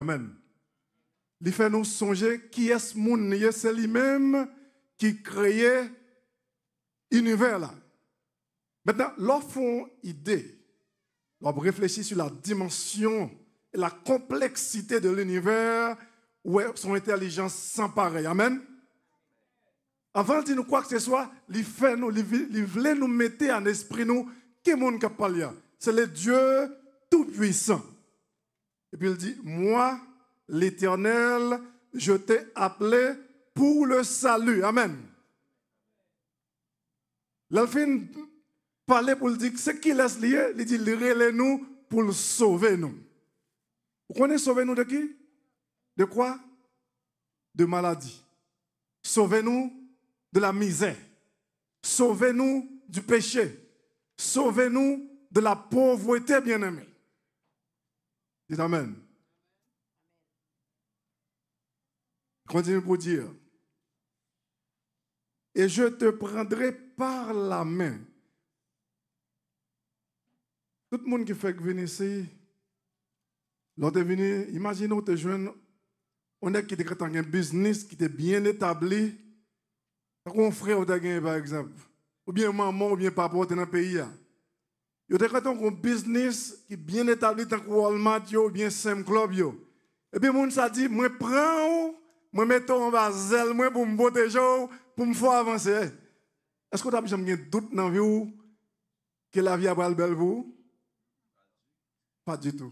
Amen. Il fait nous songer qui est ce monde, c'est lui-même qui crée l'univers là. Maintenant, lorsqu'on idée, lorsqu'on réfléchit sur la dimension et la complexité de l'univers, où est son intelligence sans pareil. Amen. Avant de dire quoi que ce soit, il voulait nous mettre en esprit nous, qui est le monde qui parle? C'est le Dieu tout-puissant. Et puis il dit, moi, l'Éternel, je t'ai appelé pour le salut. Amen. L'Alphine parlait pour dire que ce qu'il laisse lier, il dit, relève-nous pour le sauver nous. Vous connaissez sauver nous de qui? De quoi? De maladie. Sauvez-nous de la misère. Sauvez-nous du péché. Sauvez-nous de la pauvreté, bien-aimés. Dites Amen. Continue pour dire. Et je te prendrai par la main. Tout le monde qui fait venir ici, l'autre est venu, imaginez, tu es jeune, on est qui est un business qui est bien établi. Un frère par exemple, ou bien maman, ou bien papa, dans le pays. Il y a un business qui est bien établi, tant que Walmart, ou bien Sam Club. Et puis, les gens disent, moi, prends, moi, mettons en bas zèle, moi, pour me protéger, pour me faire avancer. Est-ce que vous avez jamais doute dans la vie que la vie a pas belle vous? Pas du tout.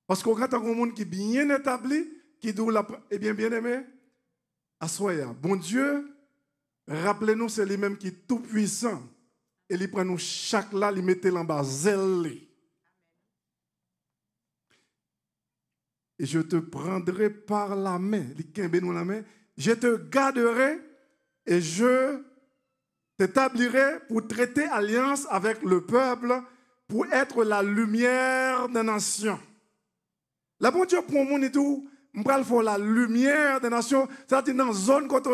Parce qu'on a un monde qui est bien établi, qui dit, eh bien, bien aimé, assoyez. Bon Dieu, rappelez-nous, c'est lui-même qui est tout puissant. Et il prend nous chaque là, il mettait en bas zèle. Et je te prendrai par la main, la main, je te garderai et je t'établirai pour traiter alliance avec le peuple, pour être la lumière des nations. La bon Dieu pour mon et tout, je vais faire la lumière des nations, c'est-à-dire dans la zone côté,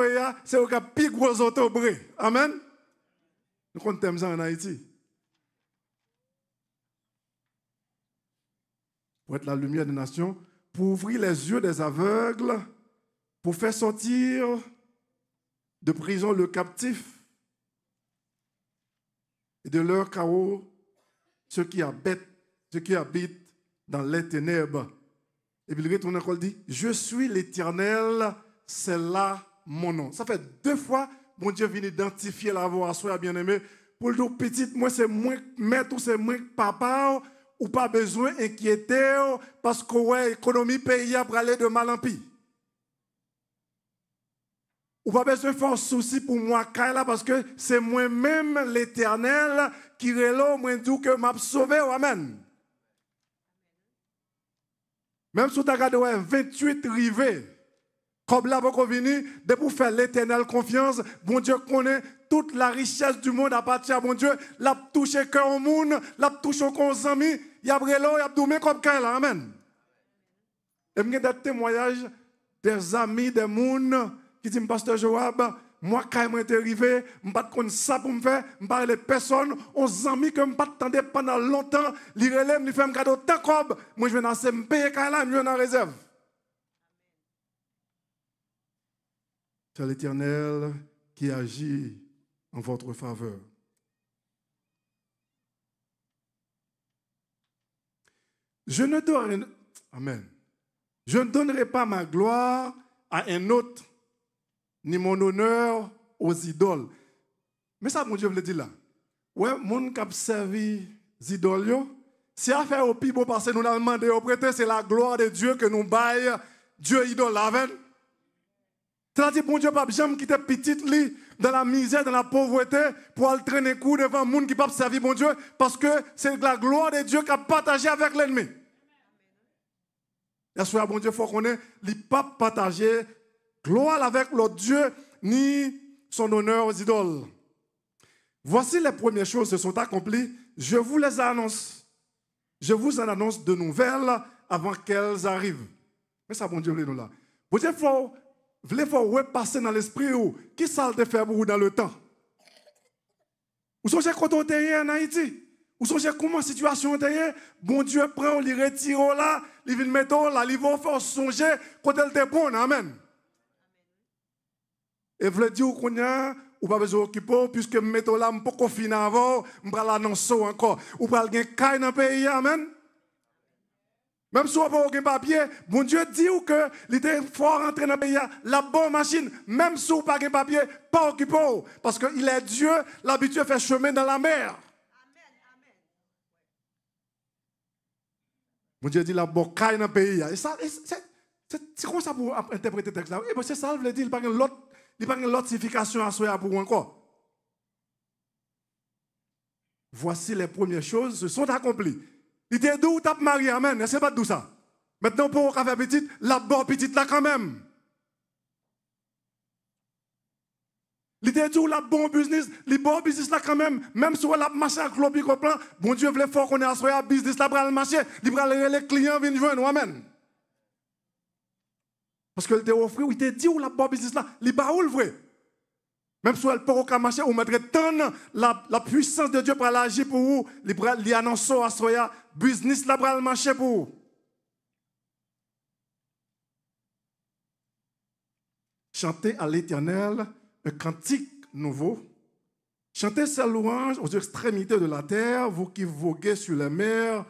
c'est au cas plus gros autobré. Amen. Nous comptons ça en Haïti. Pour être la lumière des nations, pour ouvrir les yeux des aveugles, pour faire sortir de prison le captif et de leur chaos ceux qui habitent dans les ténèbres. Et puis il retourne encore et dit, je suis l'Éternel, c'est là mon nom. Ça fait 2 fois, mon Dieu vient identifier la voix à soi, bien-aimé. Pour le tout petit, moi c'est moi maître ou c'est moi papa, ou pas besoin d'inquiéter, parce que ouais, l'économie pays a aller de mal en pis. Ou pas besoin de faire souci pour moi, parce que c'est moi-même l'Éternel qui est là, moi dit que m'a sauvé, amen. Même si tu as regardé 28 rivets, comme là, vous venez de pour faire l'éternelle confiance, bon Dieu connaît toute la richesse du monde à partir de bon Dieu, l'a touché cœur au monde, l'a touché aux amis, il y a brelo, il y a doumé comme cœur là, amen. Et il y a des témoignages des amis, des monde qui disent, pasteur Joab, moi, quand je suis arrivé, je ne sais pas ça pour me faire, je ne parle de personne, aux amis que je ne attendais pas pendant longtemps, ils relèvent, ils font un cadeau tant comme, moi je vais dans me payer quand là, je vais en réserve. C'est l'Éternel qui agit en votre faveur. Je ne donnerai, amen. Je ne donnerai pas ma gloire à un autre, ni mon honneur aux idoles. Mais ça, mon Dieu veut dire là. Ouais, mon qui a servi les idoles, si à faire au plus beau parce que nous l'avons demandé au prêteur, c'est la gloire de Dieu que nous baille, Dieu idole avec. C'est-à-dire, bon Dieu, pas jamais quitter petite lit dans la misère, dans la pauvreté, pour aller traîner coup devant le monde qui ne peut pas servir bon Dieu, parce que c'est la gloire de Dieu qui a partagé avec l'ennemi. Et ce bon Dieu, il faut qu'on ait, il ne pas partager gloire avec l'autre Dieu, ni son honneur aux idoles. Voici les premières choses qui se sont accomplies. Je vous les annonce. Je vous en annonce de nouvelles avant qu'elles arrivent. Mais ça, bon Dieu, nous là. Bon Dieu, il faut repasser dans l'esprit qui ça te fait pour vous dans le temps. Vous songez quand on était en Haïti? Ou songez comment la situation est, bon Dieu prend, il retire là, il vient mettre là, il va faire songer quand elle est bonne. Amen. Et vous le dire qu'on a, ou pas besoin d'occuper, puisque mettre là, je ne peux pas finir avant, je vais l'annoncer encore. Ou pas le gain dans le pays. Amen. Même si on n'a pas aucun papier, bon Dieu dit que il faut rentrer dans le pays, la bonne machine, même si on n'a pas aucun papier, pas occupé. Parce qu'il est Dieu, l'habitude fait chemin dans la mer. Bon Dieu dit la bocaille dans le pays. Et ça, c'est comment ça pour interpréter le texte là? Et c'est ça, il veut dire, il n'y a pas une autre signification à soi pour encore. Voici les premières choses se sont accomplies. Il était d'où tu as marié, amen. C'est pas d'où ça. Maintenant, pour faire petite, la bonne petite là quand même. Il était d'où la bonne business, les bons business là quand même. Même si on a marché avec l'objet plan, bon Dieu voulait fort qu'on ait assuré à business là pour le marché. Il va les clients viennent joindre, amen. Parce qu'il était offert, il était dit où la bonne business là, il va où le vrai. Même si elle peut pas marcher, on mettrait tant la puissance de Dieu pour agir pour vous, il annonce à Soya, business là pour le marché pour vous. Chantez à l'Éternel un cantique nouveau. Chantez sa louange aux extrémités de la terre, vous qui voguez sur les mers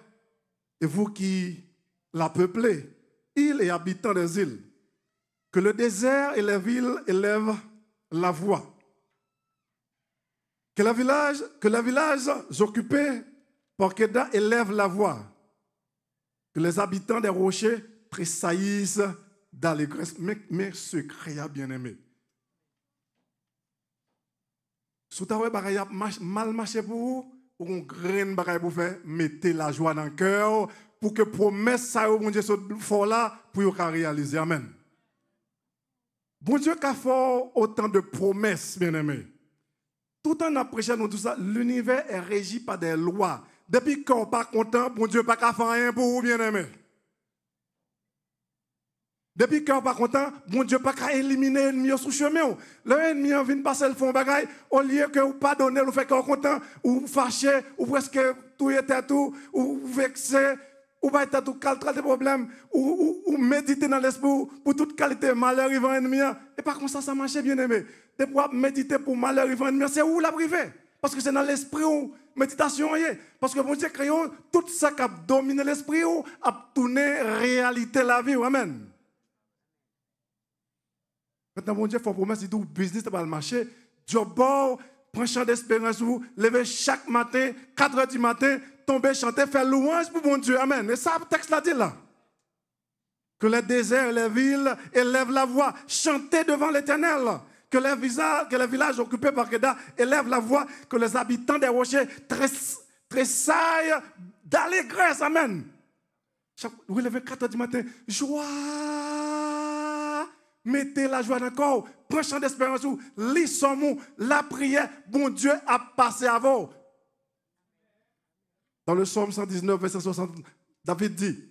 et vous qui la peuplez, îles et habitants des îles. Que le désert et les villes élèvent la voix. Que les villages occupés par Kéda élèvent la voix. Que les habitants des rochers tressaillissent d'allégresse. Mais secret, bien-aimé. Si vous avez mal marché pour vous, ou un grain bagaille pour faire, mettez la joie dans le cœur pour que promesse ça, bon Dieu, soit fort là pour vous réaliser. Amen. Bon Dieu, qui a fait autant de promesses, bien-aimé. Tout en appréciant tout ça, l'univers est régi par des lois. Depuis qu'on n'est pas content, bon Dieu, pas qu'à faire rien pour vous, bien-aimé. Depuis qu'on n'est pas content, bon Dieu, pas qu'à éliminer l'ennemi sous chemin. L'ennemi vient passer le fond bagaille, au lieu que vous pardonnez, vous faites qu'on est content, ou fâché, ou presque tout était tout, ou vexé, ou pas être tout calme, des problèmes, ou méditer dans l'esprit pour toute qualité de malheur vivant ennemi. Et pas comme ça marche, bien-aimé. De pouvoir méditer pour malheur vivant ennemi, c'est où la privé? Parce que c'est dans l'esprit où méditation est. Parce que bon Dieu crée tout ça qui a dominé l'esprit où a tourné réalité la vie. Amen. Maintenant, mon Dieu, il faut promettre, si tout business va le marché, job, prends champ d'espérance, vous levez chaque matin, 4 heures du matin, tomber, chanter, faire louange pour mon Dieu. Amen. Et ça, le texte l'a dit là. Que les déserts et les villes élèvent la voix, chantez devant l'Éternel. Que les villages occupés par Kéda élèvent la voix, que les habitants des rochers tressaillent d'allégresse. Amen. Vous levez 4 heures du matin, joie. Mettez la joie dans le corps, prenez chant d'espérance, lis son mot, la prière, bon Dieu a passé à vous. Dans le psaume 119, verset 60, David dit,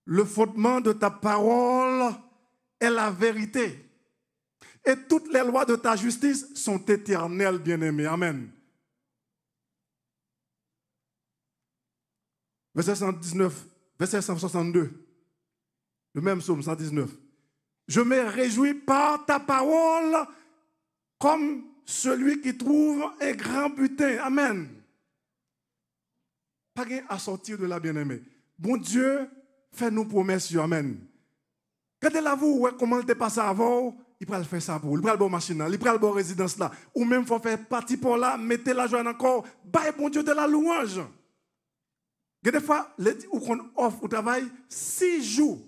le fondement de ta parole est la vérité. Et toutes les lois de ta justice sont éternelles, bien-aimés. Amen. Verset 119, verset 162. Le même psaume 119. Je me réjouis par ta parole comme celui qui trouve un grand butin. Amen. Pas à sortir de là, bien-aimé. Bon Dieu, fais-nous promesses. Amen. Regardez-la vous, comment il te passe avant. Il peut le faire ça pour vous. Il peut le bon machine, il peut le bon résidence là. Ou même, il faut faire partie pour là, mettez la joie encore. Bah, bon Dieu, de la louange. Des fois, où on offre au travail 6 jours,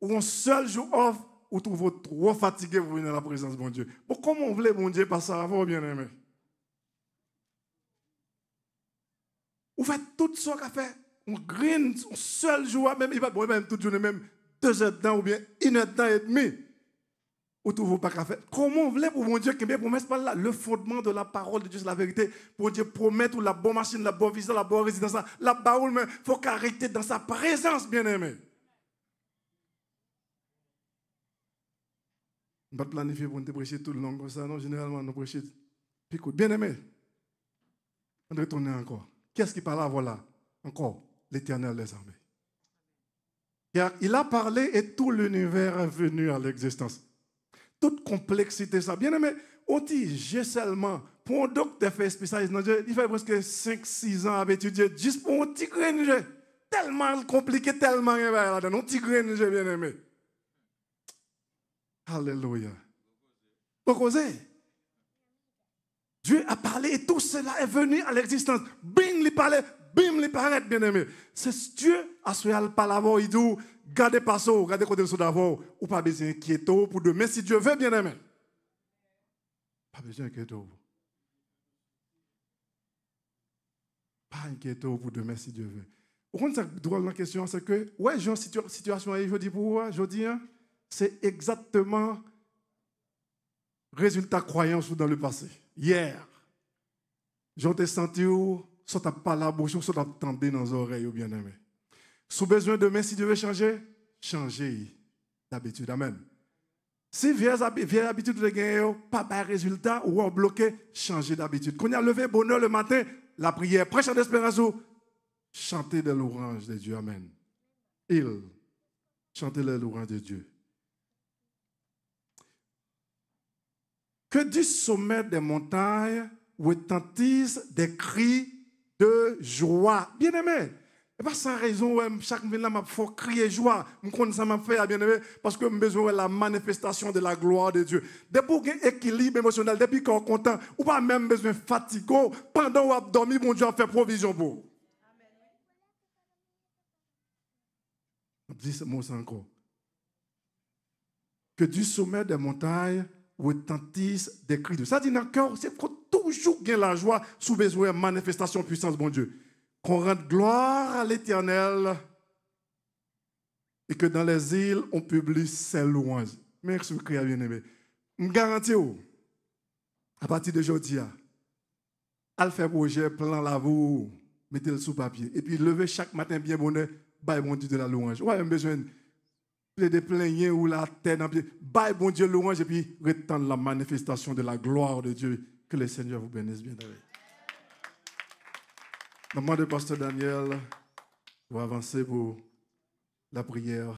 ou un seul jour off, ou trouvez trop fatigué pour venir à la présence de bon Dieu. Bon, comment on voulait bon Dieu passer avant, bien-aimé? Vous faites tout ce qu'on a fait. On green un seul jour, même, il va même toute journée, même 2 heures de temps, ou bien 1 heure de temps et demi. Ou trouvez pas qu'à faire. Comment on voulait pour mon Dieu qui bien promesse par là? Le fondement de la parole de Dieu, c'est la vérité. Pour Dieu promettre la bonne machine, la bonne vision, la bonne résidence, la parole, mais il faut qu'arrêter dans sa présence, bien-aimé. On ne va pas planifier pour nous prêcher tout le long comme ça. Non, généralement, nous prêchons. Puis écoute, bien-aimé, on retourne encore. Qu'est-ce qui parle là? Voilà. Encore, l'Éternel des armées. Car il a parlé et tout l'univers est venu à l'existence. Toute complexité, ça. Bien aimé, on dit, j'ai seulement, pour un docteur fait spécialiste dans Dieu, il fait presque 5-6 ans à étudier juste pour un petit grain de jeu. Tellement compliqué, tellement là-dedans. Un petit grain de jeu, bien aimé. Alléluia. Pour causer. Dieu a parlé et tout cela est venu à l'existence. Bing, il parlait, bim, il paraît, bien aimé. C'est Dieu a souhaité le parler, il dit, gardez pas ça, gardez côté de d'avant, ou pas besoin d'inquiéter pour demain si Dieu veut, bien aimé. Pas besoin d'inquiéter. Pas inquiéter pour demain si Dieu veut. Au fond, cette drôle la question, c'est que, ouais, j'ai une situation, je dis pour vous, je dis, hein, c'est exactement résultat croyance dans le passé. Hier, j'ai senti où, soit tu pas la bouche, soit tu attendais dans les oreilles, bien aimé. Si besoin demain, si Dieu veut changer, changez d'habitude. Amen. Si vieille habitude de gagner, pas de résultat ou bloqué, changez d'habitude. Quand il y a levé bonheur le matin, la prière, prêche d'espérance, chantez de l'orange de Dieu. Amen. Chantez de l'orange de Dieu. Que du sommet des montagnes retentissent des cris de joie. Bien-aimé, et pas sans raison, chaque ville là, il faut crier joie. Je connais ça m'a fait, bien-aimé, parce que j'ai besoin de la manifestation de la gloire de Dieu. Depuis qu'il y a un équilibre émotionnel, depuis qu'on est content, ou pas même besoin de fatigue, pendant qu'on a dormi, bon Dieu a fait provision pour vous. Je dis ce mot encore. Que du sommet des montagnes retentissent des cris de joie. Ça dit dans le cœur, c'est qu'on toujours gagne la joie sous besoin de manifestation de puissance, bon Dieu. Qu'on rende gloire à l'Éternel et que dans les îles, on publie ses louanges. Merci, bien-aimé. Je garantis, à partir de aujourd'hui, à faire projet, plan la vous, mettez-le sous papier. Et puis, levez chaque matin bien bonheur, bye bon Dieu de la louange. Ouais, besoin de plaigner ou la terre dans pied. Bye bon Dieu louange et puis retendre la manifestation de la gloire de Dieu. Que le Seigneur vous bénisse bien. Maman de Pasteur Daniel, vous avancer pour la prière.